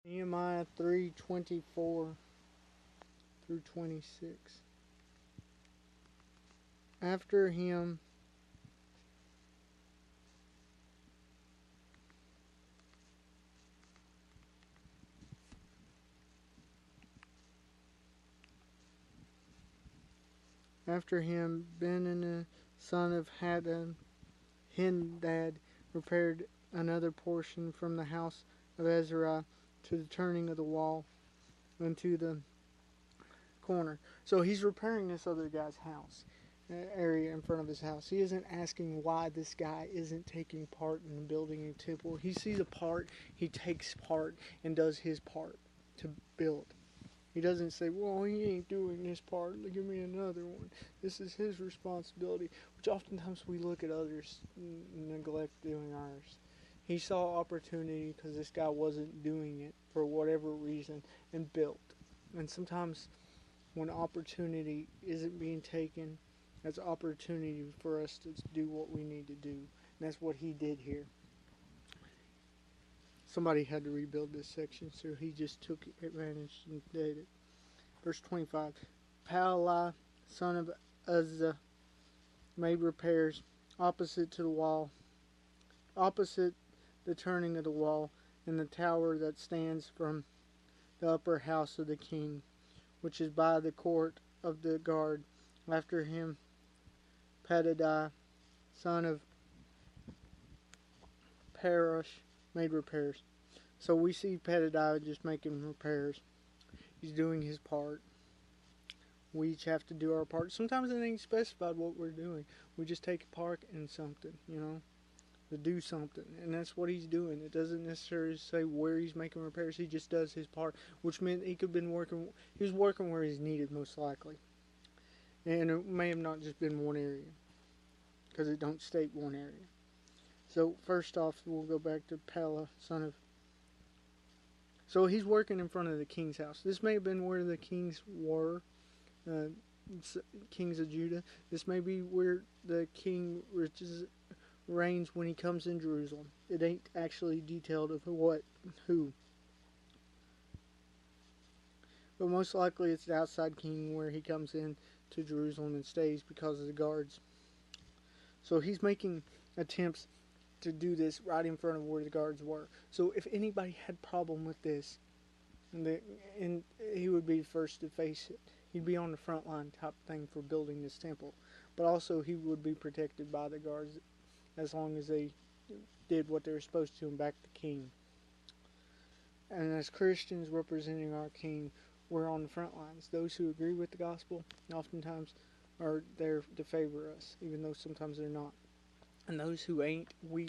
Nehemiah 3:24 through 26. After him Benaiah son of Henadad repaired another portion from the house of Ezra to the turning of the wall into the corner. So he's repairing this other guy's house, area in front of his house. He isn't asking why this guy isn't taking part in building a temple. He sees a part, he takes part and does his part to build. He doesn't say, well, he ain't doing this part, give me another one. This is his responsibility, which oftentimes we look at others and neglect doing ours. He saw opportunity because this guy wasn't doing it for whatever reason and built. And sometimes when opportunity isn't being taken, that's opportunity for us to do what we need to do. And that's what he did here. Somebody had to rebuild this section, so he just took advantage and did it. Verse 25. Palai, son of Uzzah, made repairs opposite to the wall, opposite the turning of the wall, in the tower that stands from the upper house of the king, which is by the court of the guard. After him, Pedadiah, son of Parosh, made repairs. So we see Pedadiah just making repairs. He's doing his part. We each have to do our part. Sometimes it ain't specified what we're doing. We just take a part in something, to do something. And that's what he's doing. It doesn't necessarily say where he's making repairs. He just does his part, which meant he was working where he's needed most likely. And it may have not just been one area, because it don't state one area. So first off, we'll go back to Palai, son of... So he's working in front of the king's house. This may have been where the kings were, kings of Judah. This may be where the king reigns when he comes in Jerusalem. It ain't actually detailed of who. But most likely it's the outside king where he comes in to Jerusalem and stays because of the guards. So he's making attempts to do this right in front of where the guards were. So if anybody had problem with this, and he would be the first to face it. He'd be on the front line type thing for building this temple. But also he would be protected by the guards as long as they did what they were supposed to and backed the king. And as Christians representing our king, we're on the front lines. Those who agree with the gospel oftentimes are there to favor us, even though sometimes they're not. And those who ain't, we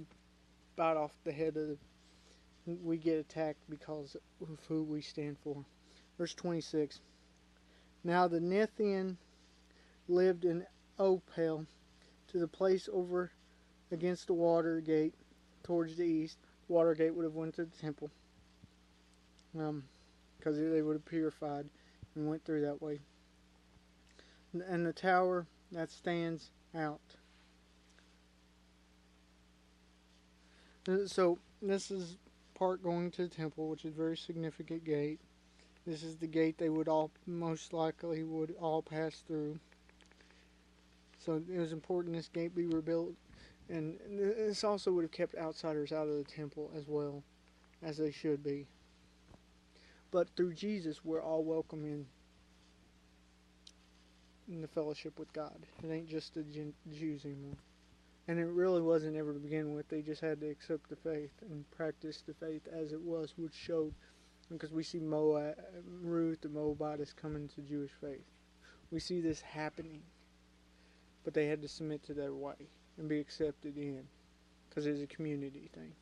bite off the head of we get attacked because of who we stand for. Verse 26. Now the Nethian lived in Opal, to the place over against the water gate towards the east. The water gate would have went to the temple, because they would have purified and went through that way. And the tower that stands out. So this is part going to the temple, which is a very significant gate. This is the gate they would all most likely would all pass through. So it was important this gate be rebuilt, and this also would have kept outsiders out of the temple as well, as they should be. But through Jesus, we're all welcome in the fellowship with God. It ain't just the Jews anymore. And it really wasn't ever to begin with. They just had to accept the faith and practice the faith as it was, which showed, because we see Ruth the Moabitess coming to Jewish faith. We see this happening. But they had to submit to their way and be accepted in, because it's a community thing.